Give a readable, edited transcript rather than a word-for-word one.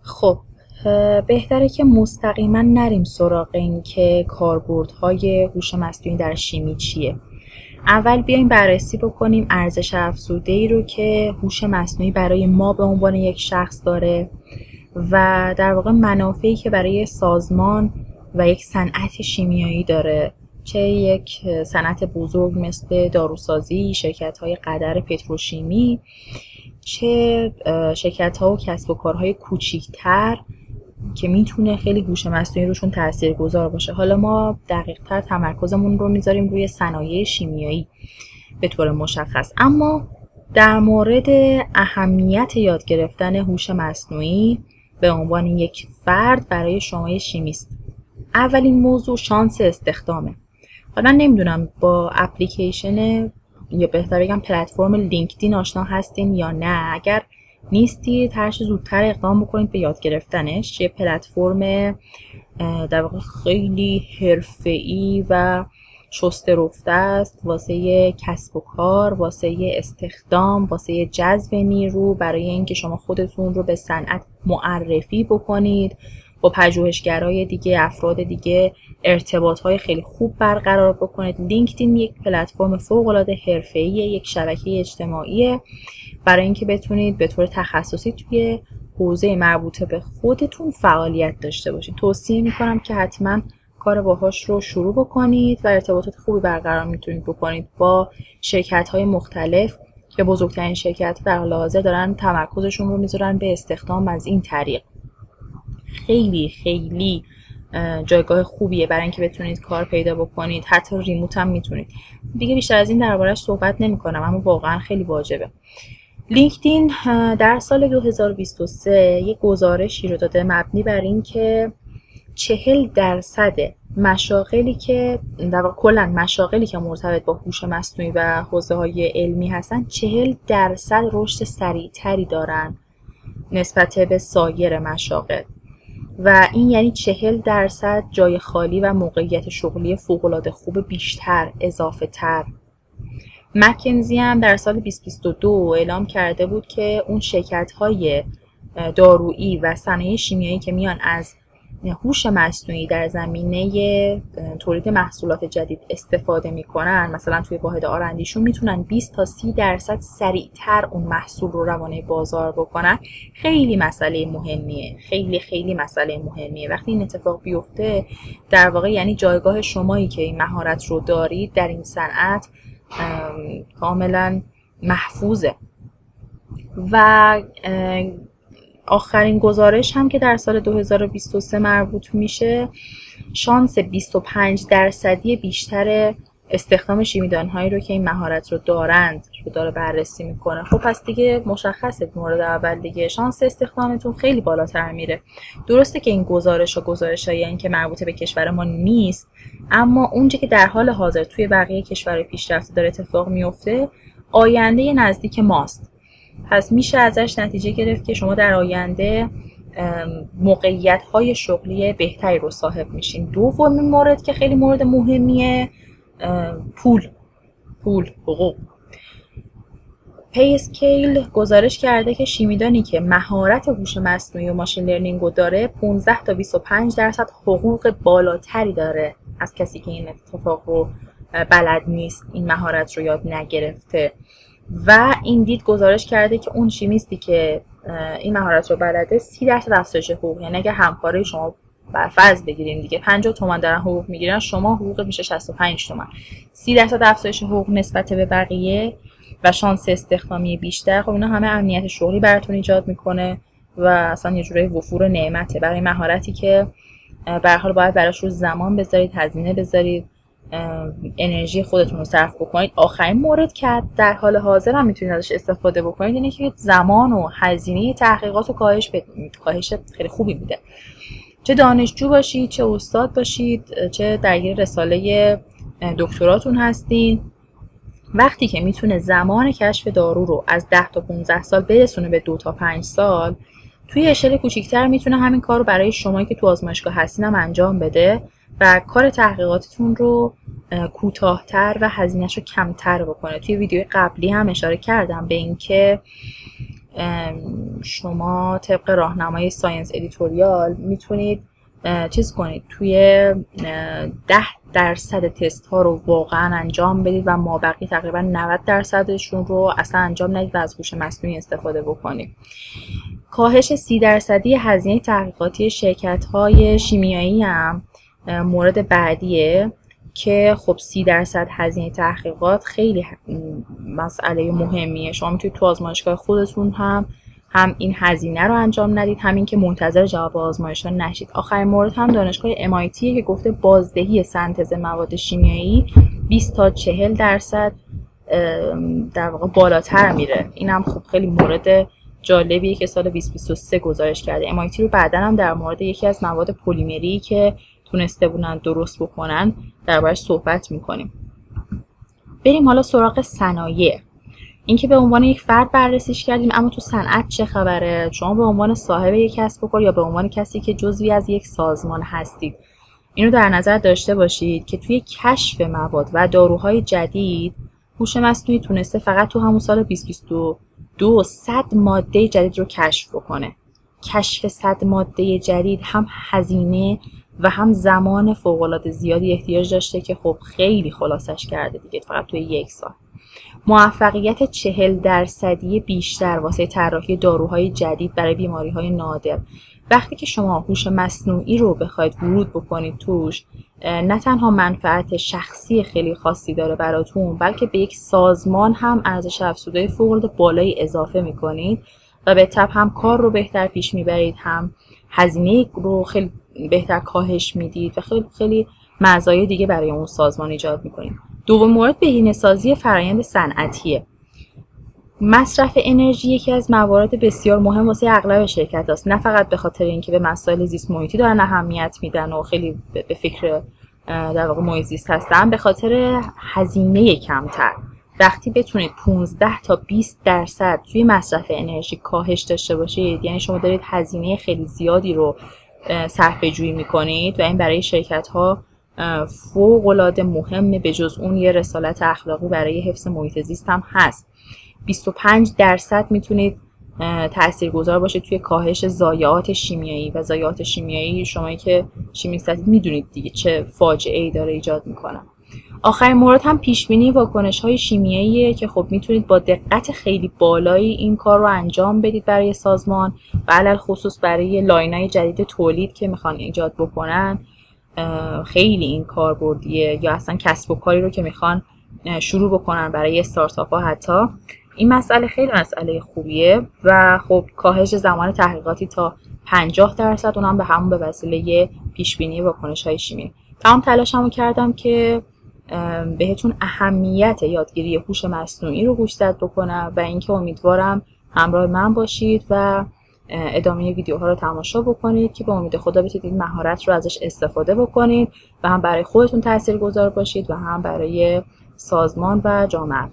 خب بهتره که مستقیما نریم سراغ این که کاربردهای هوش مصنوعی در شیمی چیه. اول بیایم بررسی بکنیم ارزش افزوده‌ای رو که هوش مصنوعی برای ما به عنوان یک شخص داره و در واقع منافعی که برای سازمان و یک صنعت شیمیایی داره، چه یک صنعت بزرگ مثل داروسازی، شرکت‌های قدر پتروشیمی، چه شرکت‌ها و کسب و کارهای کوچیک‌تر که میتونه خیلی هوش مصنوعی روشون تاثیرگذار باشه. حالا ما دقیق‌تر تمرکزمون رو میذاریم روی صنایع شیمیایی به طور مشخص. اما در مورد اهمیت یاد گرفتن هوش مصنوعی به عنوان یک فرد برای شما شیمیست، اولین موضوع شانس استخدامه. حالا نمیدونم با اپلیکیشن یا بهتر بگم پلتفرم لینکدین آشنا هستین یا نه. اگر نیستید هرچه زودتر اقدام بکنید به یاد گرفتنش. یه پلتفرم در واقع خیلی حرفه‌ای و شسته رفته است واسه کسب و کار، واسه استخدام، واسه جذب نیرو، برای اینکه شما خودتون رو به صنعت معرفی بکنید، با پژوهشگرای دیگه، افراد دیگه ارتباطهای خیلی خوب برقرار بکنید. لینکدین یک پلتفرم فوق‌العاده حرفه‌ایه، یک شبکه اجتماعیه برای اینکه بتونید به طور تخصصی توی حوزه مربوطه به خودتون فعالیت داشته باشید. توصیه میکنم که حتما کار باهاش رو شروع بکنید و ارتباطات خوبی برقرار میتونید بکنید با شرکت‌های مختلف که بزرگترین شرکت در حال حاضر دارن تمرکزشون رو میذارن به استخدام از این طریق. خیلی خیلی جایگاه خوبیه برای اینکه بتونید کار پیدا بکنید. حتی ریموت هم میتونید. دیگه بیشتر از این درباره‌اش صحبت نمی‌کنم، اما واقعا خیلی واجبه. لینکدین در سال 2023 یک گزارشی رو داده مبنی بر این که 40% مشاغلی که در واقع کلاً مشاغلی که مرتبط با هوش مصنوعی و حوزه‌های علمی هستن 40% رشد سریعتری دارن نسبت به سایر مشاغل و این یعنی 40% جای خالی و موقعیت شغلی فوق‌العاده خوب بیشتر، اضافه تر. مکنزی هم در سال 2022 اعلام کرده بود که اون شرکت‌های دارویی و صنایع شیمیایی که میان از هوش مصنوعی در زمینه تولید محصولات جدید استفاده میکنن، مثلا توی واحد آرندیشون میتونن 20 تا 30% سریعتر اون محصول رو روانه بازار بکنن. خیلی مسئله مهمیه، خیلی خیلی مسئله مهمیه. وقتی این اتفاق بیفته در واقع یعنی جایگاه شمایی که این مهارت رو دارید در این صنعت کاملا محفوظه. و آخرین گزارش هم که در سال 2023 مربوط میشه، شانس 25% بیشتر استخدام شیمیدان‌هایی رو که این مهارت رو دارند رو داره بررسی میکنه. خب پس دیگه مشخصه مورد اول دیگه شانس استخدامتون خیلی بالاتر میره. درسته که این گزارش‌هایی این که مربوط به کشور ما نیست، اما اونچه که در حال حاضر توی بقیه کشورهای پیشرفته داره اتفاق میفته آینده نزدیک ماست. پس میشه ازش نتیجه گرفت که شما در آینده موقعیت‌های شغلی بهتری رو صاحب میشین. دومین مورد که خیلی مورد مهمیه، حقوق. پی اسکیل گزارش کرده که شیمیدانی که مهارت هوش مصنوعی و ماشین لرنینگ رو داره 15 تا 25% حقوق بالاتری داره از کسی که این اتفاق رو بلد نیست، این مهارت رو یاد نگرفته. و این دید گزارش کرده که اون شیمیستی که این مهارت رو بلده 30% افزایش حقوق، یعنی اگه همکاره شما بر فرض بگیریم دیگه 50 تومان دارن حقوق میگیرن، شما حقوق میشه 65 تومان، 30% افزایش حقوق نسبت به بقیه و شانس استخدامی بیشتر. خب اینا همه امنیت شغلی براتون ایجاد میکنه و اصلا یه جوری وفور نعمته برای مهارتی که به هر حال باید براش رو زمان بذارید، هزینه بذارید، انرژی خودتون رو صرف بکنید. آخرین مورد که در حال حاضر هم میتونید ازش استفاده بکنید اینه که زمان و هزینه تحقیقات رو کاهش خیلی خوبی میده. چه دانشجو باشید، چه استاد باشید، چه درگیر رساله دکتراتون هستین، وقتی که میتونه زمان کشف دارو رو از 10 تا 15 سال برسونه به 2 تا 5 سال، توی اشل کوچیک‌تر میتونه همین کار رو برای شمایی که تو آزمایشگاه هستین هم انجام بده و کار تحقیقاتتون رو کوتاه‌تر و هزینه‌اش رو کمتر بکنه. توی ویدیوی قبلی هم اشاره کردم به این که شما طبق راهنمای ساینس ادیتوریال میتونید چیز کنید، توی 10% تست ها رو واقعا انجام بدید و مابقی تقریبا 90%شون رو اصلا انجام ندید و از هوش مصنوعی استفاده بکنید. کاهش 30% هزینه تحقیقاتی شرکت های شیمیایی هم مورد بعدیه که خب 30% هزینه تحقیقات خیلی مسئله مهمیه. شما میتونید تو آزمایشگاه خودتون هم این هزینه رو انجام ندید، همین که منتظر جواب آزمایش ها نشید. آخرین مورد هم دانشگاه MIT که گفته بازدهی سنتز مواد شیمیایی 20 تا 40% در واقع بالاتر میره. این هم خب خیلی مورد جالبیه که سال 2023 گزارش کرده. MIT رو بعداً هم در مورد یکی از مواد پلیمری که تونسته بودن درست بکنن دربارش صحبت میکنیم. بریم حالا سراغ صنایع. اینکه به عنوان یک فرد بررسیش کردیم، اما تو صنعت چه خبره؟ شما به عنوان صاحب یک کسب و کار یا به عنوان کسی که جزوی از یک سازمان هستید، اینو در نظر داشته باشید که توی کشف مواد و داروهای جدید هوش مصنوعی تونسته فقط تو همون سال 2022 100 ماده جدید رو کشف بکنه. کشف 100 ماده جدید هم هزینه و هم زمان فوق‌العاده زیادی احتیاج داشته که خب خیلی خلاصش کرده دیگه فقط توی یک سال. موفقیت 40% بیشتر واسه طراحی داروهای جدید برای بیماری‌های نادر. وقتی که شما هوش مصنوعی رو بخواید ورود بکنید توش، نه تنها منفعت شخصی خیلی خاصی داره براتون، بلکه به یک سازمان هم ارزش افزوده فوق‌العاده بالایی اضافه می‌کنید و به تبع هم کار رو بهتر پیش میبرید، هم هزینه رو خیلی بهتر کاهش میدید و خیلی خیلی مزایای دیگه برای اون سازمان ایجاد می‌کنید. دوم مورد بهینه‌سازی فرآیند صنعتیه. مصرف انرژی یکی از موارد بسیار مهم واسه اغلب شرکت هست، نه فقط به خاطر اینکه به مسائل زیست محیطی دارن اهمیت میدن و خیلی به فکر در واقع محیط زیست هستن، به خاطر هزینه کمتر. وقتی بتونید 15 تا 20% توی مصرف انرژی کاهش داشته باشید، یعنی شما دارید هزینه خیلی زیادی رو صرفه جویی میکنید و این برای شرکت ها فوق‌العاده مهمه. به جز اون یه رسالت اخلاقی برای حفظ محیط زیست هم هست. 25% میتونید تاثیرگذار باشه توی کاهش ضایعات شیمیایی و ضایعات شیمیایی شمایی که شیمیست هستید میدونید دیگه چه فاجعه‌ای داره ایجاد میکنه. آخرین مورد هم پیشبینی واکنش‌های شیمیاییه که خب میتونید با دقت خیلی بالایی این کار رو انجام بدید برای سازمان و علل خصوص برای لاین‌های جدید تولید که میخوان ایجاد بکنن. خیلی این کاربردیه، یا اصلا کسب و کاری رو که میخوان شروع بکنن برای استارتاپ ها. حتی این مسئله خیلی مسئله خوبیه و خب کاهش زمان تحقیقاتی تا 50%، اونم به همون به وسیله پیشبینی واکنش‌های شیمیایی. تمام تلاشمو کردم که بهتون اهمیت یادگیری هوش مصنوعی رو گوشزد بکنم و اینکه امیدوارم همراه من باشید و ادامه ویدیوها رو تماشا بکنید که به امید خدا بتونید این مهارت رو ازش استفاده بکنید و هم برای خودتون تاثیرگذار باشید و هم برای سازمان و جامعه.